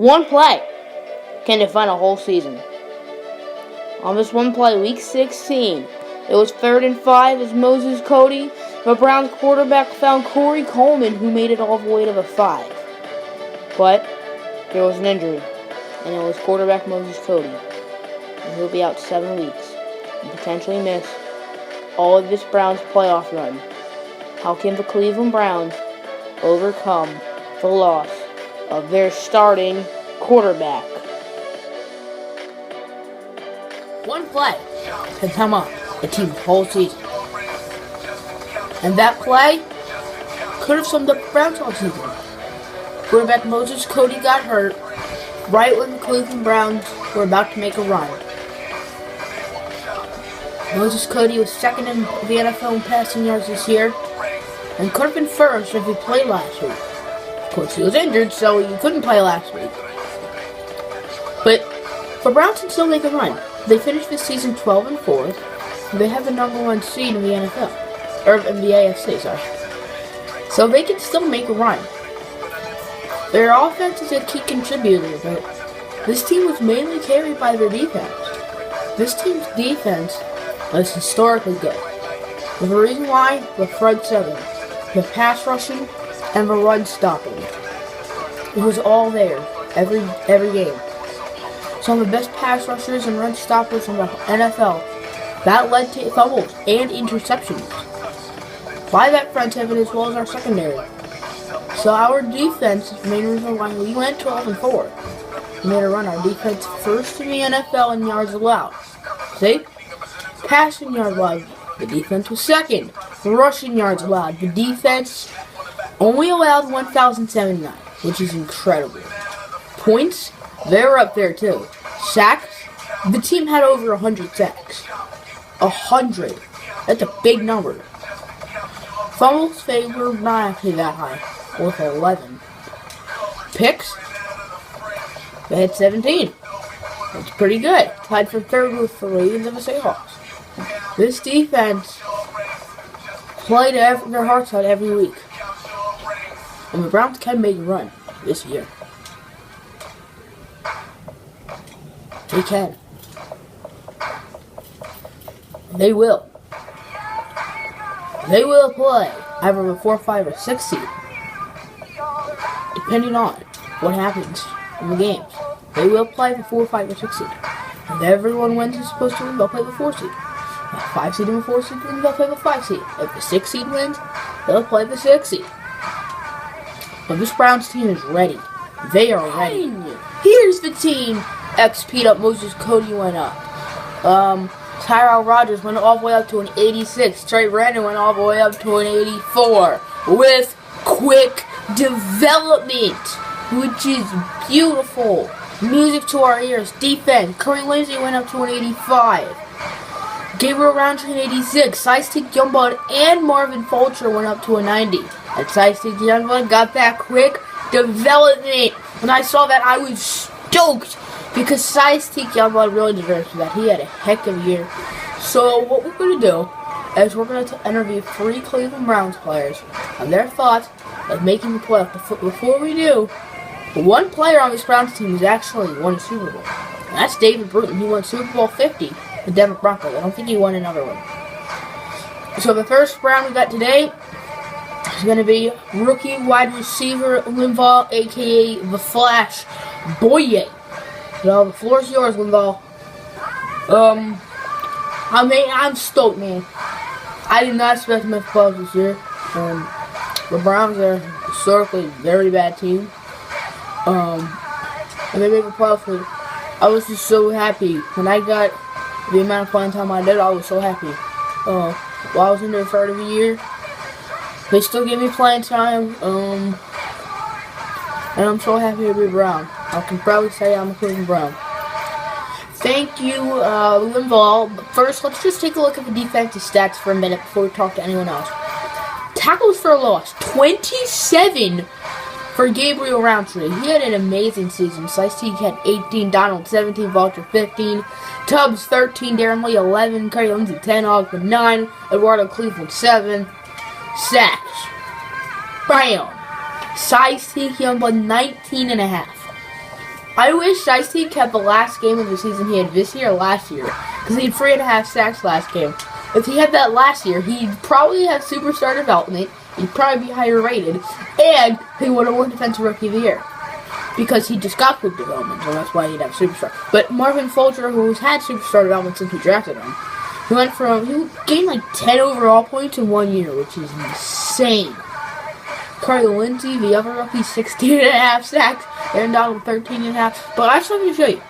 One play can define a whole season. On this one play, week 16, it was 3rd and 5 as Moses Cody, the Browns quarterback, found Corey Coleman, who made it all the way to the 5. But there was an injury, and it was quarterback Moses Cody. And he'll be out 7 weeks and potentially miss all of this Browns playoff run. How can the Cleveland Browns overcome the loss of their starting quarterback? One play can sum up the team's whole season. And that play could have summed up the Browns' whole season. Quarterback Moses Cody got hurt right when the Cleveland Browns were about to make a run. Moses Cody was second in the NFL in passing yards this year and could have been first if he played last week. Of course, he was injured, so he couldn't play last week. But the Browns can still make a run. They finished this season 12-4. They have the #1 seed in the NFL, or in the AFC, sorry. So they can still make a run. Their offense is a key contributor, but this team was mainly carried by their defense. This team's defense was historically good. There's a reason why: the front seven, the pass rushing, and the run stopping. It was all there every game. Some of the best pass rushers and run stoppers in the NFL. That led to fumbles and interceptions by that front seven as well as our secondary. So our defense is the main reason why we went 12-4. We made a run. Our defense first in the NFL in yards allowed. See? Passing yards allowed. The defense was second. Rushing yards allowed. The defense only allowed 1,079, which is incredible. Points, they're up there too. Sacks, the team had over 100 sacks. 100. That's a big number. Fumbles, they were not actually that high, with 11. Picks, they had 17. That's pretty good. Tied for third with the Ravens and the Seahawks. This defense played their hearts out every week. And the Browns can make a run this year. They can. They will. They will play either a 4, 5, or 6 seed, depending on what happens in the games. They will play the 4, 5, or 6 seed. If everyone wins is supposed to win, they'll play the 4 seed. If the 5 seed and the 4 seed wins, they'll play the 5 seed. If the 6 seed wins, they'll play the 6 seed. But this Browns team is ready. They are ready. Here's the team. XP'd up. Moses Cody went up. Tyrell Rogers went all the way up to an 86. Trey Brandon went all the way up to an 84. With quick development, which is beautiful. Music to our ears. Defense. Curry Lindsey went up to an 85. Gabriel Roundtree an 86. Seistic Youngblood and Marvin Fulcher went up to a 90. And Seistic Youngblood got that quick development. When I saw that, I was stoked. Because Seistic Youngblood really deserves that. He had a heck of a year. So what we're going to do is we're going to interview 3 Cleveland Browns players on their thoughts of making the playoff. Before we do, one player on this Browns team has actually won a Super Bowl. And that's David Bruton. He won Super Bowl 50 with Denver Broncos. I don't think he won another one. So the first Brown we got today is going to be rookie wide receiver Linval, a.k.a. The Flash Boye. So the floor is yours, Linval. I'm stoked, man. I did not expect much playoffs this year. The Browns are historically a very bad team. And they made the playoffs. I was just so happy when I got the amount of playing time I did. I was so happy. While I was in their third of the year, they still gave me playing time. And I'm so happy to be Brown. I can probably say I'm a Cleveland Brown. Thank you, Linval. But first, let's just take a look at the defensive stats for a minute before we talk to anyone else. Tackles for a loss, 27 for Gabriel Roundtree. He had an amazing season. Seistic had 18, Donald 17, Vulture 15, Tubbs 13, Darren Lee 11, Curry Lindsey 10, Ogden 9, Eduardo Cleveland 7, sacks. Brown. Seistic Youngblood 19.5. I wish Shiesty kept the last game of the season he had this year or last year. Because he had 3.5 sacks last game. If he had that last year, he'd probably have superstar development. He'd probably be higher rated. And he would have won Defensive Rookie of the Year. Because he just got good development, so that's why he'd have superstar. But Marvin Fulcher, who's had superstar development since we drafted him, he gained like 10 overall points in 1 year, which is insane. Carly Lindsay, the other rookie, 16.5 sacks. Aaron Donald, 13.5. But I just wanted to show you.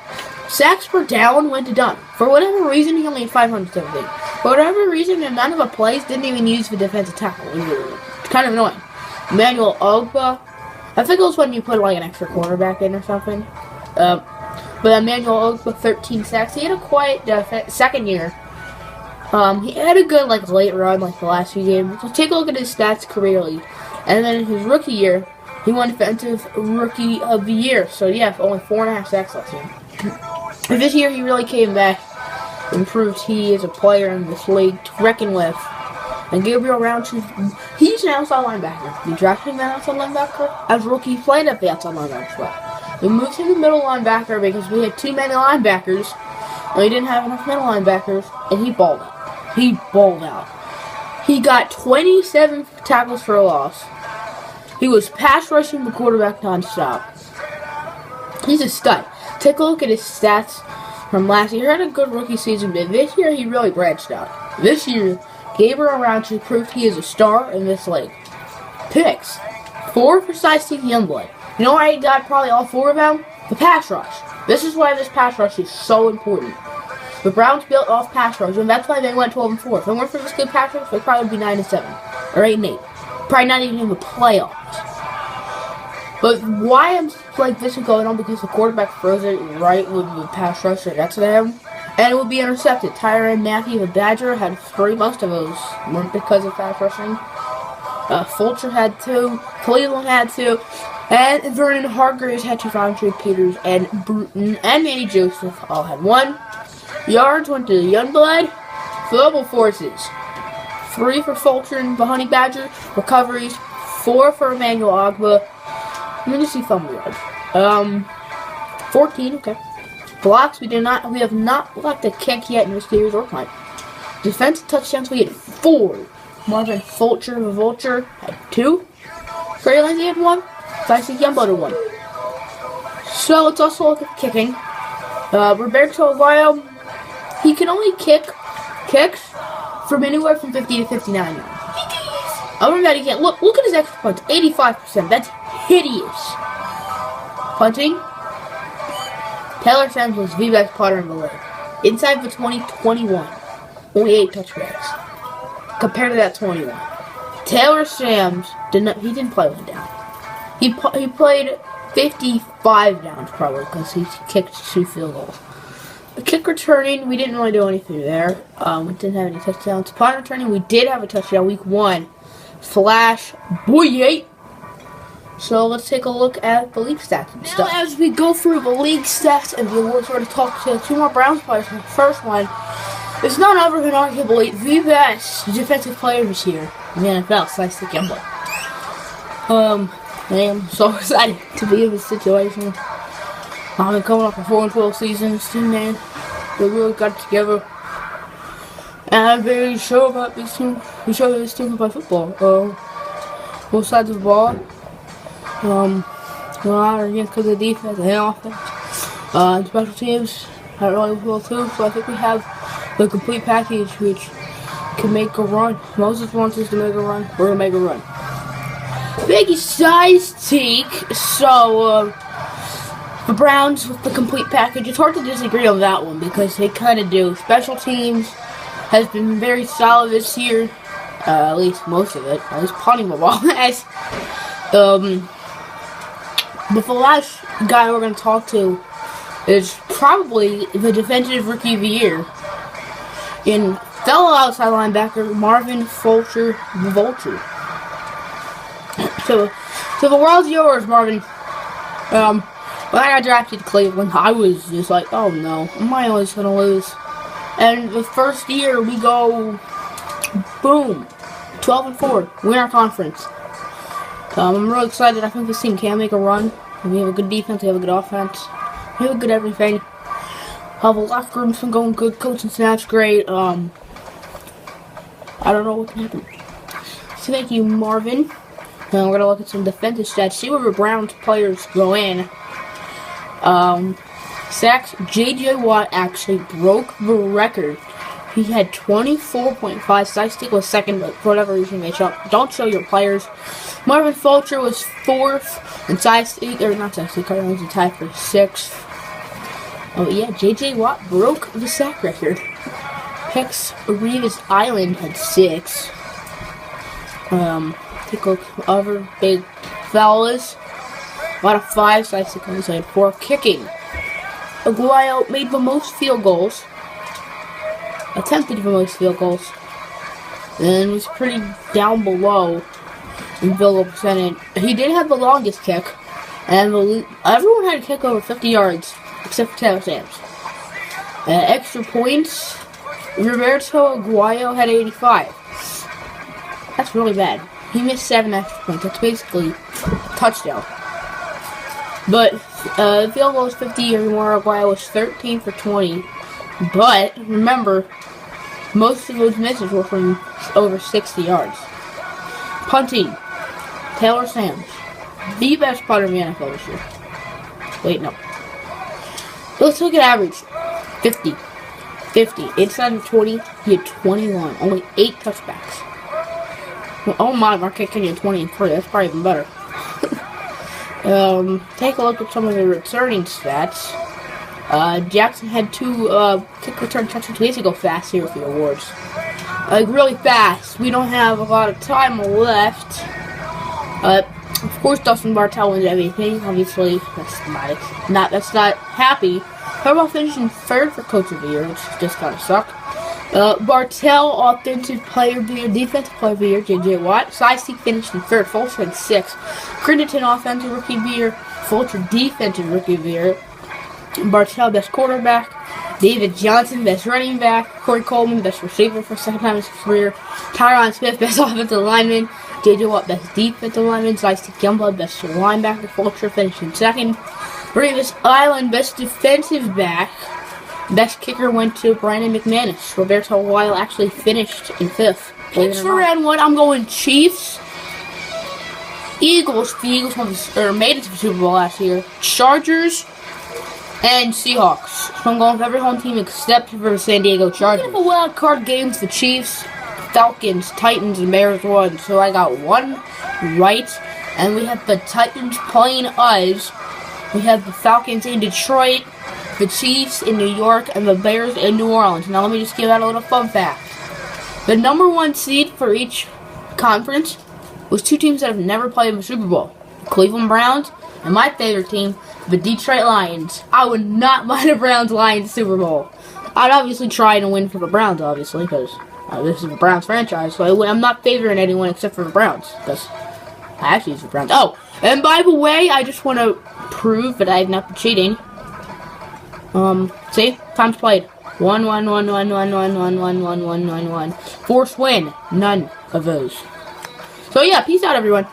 Sacks per down went to Dunn. For whatever reason, he only had 517. For whatever reason, none of the plays didn't even use the defensive tackle. It was kind of annoying. Emmanuel Ogba, I think it was when you put like an extra cornerback in or something. But Emmanuel Ogba, 13 sacks. He had a quiet second year. He had a good like late run like the last few games. So take a look at his stats careerly. And then in his rookie year, he won Defensive Rookie of the Year. So yeah, only 4.5 sacks last year. But this year he really came back and proved he is a player in this league to reckon with. And Gabriel Roundtree, he's an outside linebacker. We drafted him an outside linebacker. As a rookie, he played at the outside linebacker spot. We moved him to middle linebacker because we had too many linebackers. And we didn't have enough middle linebackers. And he balled out. He balled out. He got 27 tackles for a loss. He was pass rushing the quarterback nonstop. He's a stud. Take a look at his stats from last year. He had a good rookie season, but this year he really branched out. This year, Gabriel Roundtree proved he is a star in this league. Picks. 4 for Shiesty Youngblood. You know why he got probably all 4 of them? The pass rush. This is why this pass rush is so important. The Browns built off pass rush, and that's why they went 12-4. If it weren't for this good pass rush, they'd probably be 9-7 or 8-8. Probably not even in the playoffs. But why I'm like this is going on because the quarterback throws it right with the pass rusher next to him, and it will be intercepted. Tyrann Mathieu, the Badger, had 3. Most of those weren't because of pass rushing. Fulcher had 2. Cleveland had 2. And Vernon Hargreaves had 2. Roundtree, Peters, and Bruton, and Manny Joseph all had 1. Yards went to Youngblood. Global forces. 3 for Fulcher and the Honey Badger. Recoveries. 4 for Emmanuel Ogba. Let me just see fumble yards. 14, okay. Blocks, we have not blocked a kick yet in this series or punt. Defensive touchdowns, we had 4. Marvin Fulcher, the Vulture, had 2. Trey Lindsay had 1. Shiesty Youngblood had 1. So let's also look at kicking. Roberto Aguayo, he can only kicks from anywhere from 50 to 59 yards. Other than that, he can't. Look at his extra punts. 85%. That's hideous. Punting. Taylor Sams was the best punter in the league. Inside the 20-21. Only 8 touchdowns. Compared to that 21. Taylor Sams didn't play one down. He played 55 downs probably because he kicked 2 field goals. The kick returning, we didn't really do anything there. We didn't have any touchdowns. Punt returning, we did have a touchdown week 1. Flash Boyate. So let's take a look at the league stats and stuff. Now as we go through the league stats and the awards, we're going to talk to 2 more Browns players. The first one is none other than arguably the best defensive player this year in the NFL, Shiesty Youngblood. I am so excited to be in this situation. I've been coming off a 4-12 season. This team, man, they really got it together. And I'm very sure about this team. We show this team can play football. Both sides of the ball. Again, because of the defense and offense. And special teams are really well too. So I think we have the complete package which can make a run. Moses wants us to make a run. We're gonna make a run. Big size take. So the Browns with the complete package. It's hard to disagree on that one because they kind of do. Special teams has been very solid this year. At least most of it. At least punting the ball has. But the last guy we're going to talk to is probably the Defensive Rookie of the Year in fellow outside linebacker Marvin Fulcher, the Vulture. So the world's yours, Marvin. When I got drafted to Cleveland, I was just like, oh no, am I always going to lose? And the first year, we go, boom, 12-4, win our conference. I'm really excited. I think this team can make a run. We have a good defense, we have a good offense. We have good everything. The locker room's been going good. Coaching staff's great. I don't know what can happen. So thank you, Marvin. Now we're gonna look at some defensive stats. See where the Browns players go in. Sacks. J.J. Watt actually broke the record. He had 24.5. Systek was second, but for whatever reason they don't show your players. Marvin Fulcher was fourth, and Systek, or not Systek, Cardinals was tied for sixth. Oh yeah, J.J. Watt broke the sack record. Hex Revis Island had 6. Take a look at other big fellas. A lot of 5. Systek only had 4. Kicking. Aguayo made the most field goals. Attempted the most field goals. And was pretty down below in field goal percentage. He did have the longest kick. And everyone had a kick over 50 yards. Except for Taylor Sams. Extra points. Roberto Aguayo had 85. That's really bad. He missed 7 extra points. That's basically a touchdown. But field goal was 50 or more. Aguayo was 13 for 20. But remember, most of those misses were from over 60 yards. Punting. Taylor Sams. The best punter in the NFL this year. Wait, no. Let's look at average. 50. 50. Inside of 20, he had 21. Only 8 touchbacks. Well, oh my, Mark Kenny had 20 and 3. That's probably even better. Take a look at some of the returning stats. Jackson had 2 kick return touchdowns. We have to go fast here with the awards. Like, really fast. We don't have a lot of time left. Of course, Dustin Bartel wins everything. Obviously, that's not happy. Harbaugh finished in 3rd for Coach of the Year, which just kind of sucked. Bartel, Offensive Player of the Year, Defensive Player of the Year, J.J. Watt. Systek finished in 3rd, Fulcher in 6th. Crittenden, Offensive Rookie of the Year, Fulcher, Defensive Rookie of the Year. Bartel, Best Quarterback. David Johnson, Best Running Back. Corey Coleman, Best Receiver for 2nd time in his career. Tyron Smith, Best Offensive Lineman. J.J. Watt, Best Defensive Lineman. Systek Youngblood, Best Linebacker. Fulcher finished in 2nd. Revis Island, Best Defensive Back. Best Kicker went to Brandon McManus. Roberto Aguayo actually finished in 5th. Picks for round 1, I'm going Chiefs. Eagles. The Eagles made it to the Super Bowl last year. Chargers. And Seahawks. So I'm going with every home team except for the San Diego Chargers. We have a wild card games. The Chiefs, Falcons, Titans, and Bears won. So I got 1 right. And we have the Titans playing us. We have the Falcons in Detroit, the Chiefs in New York, and the Bears in New Orleans. Now let me just give out a little fun fact. The number 1 seed for each conference was 2 teams that have never played in the Super Bowl. The Cleveland Browns and my favorite team, the Detroit Lions. I would not mind a Browns-Lions Super Bowl. I'd obviously try to win for the Browns, obviously, because this is the Browns franchise. So I'm not favoring anyone except for the Browns, because I actually use the Browns. Oh, and by the way, I just want to prove that I've not been cheating. See? Times played. 1, 1, 1, 1, 1, 1, 1, 1, 1, 1, 1, 1. Force win. None of those. So yeah, peace out, everyone.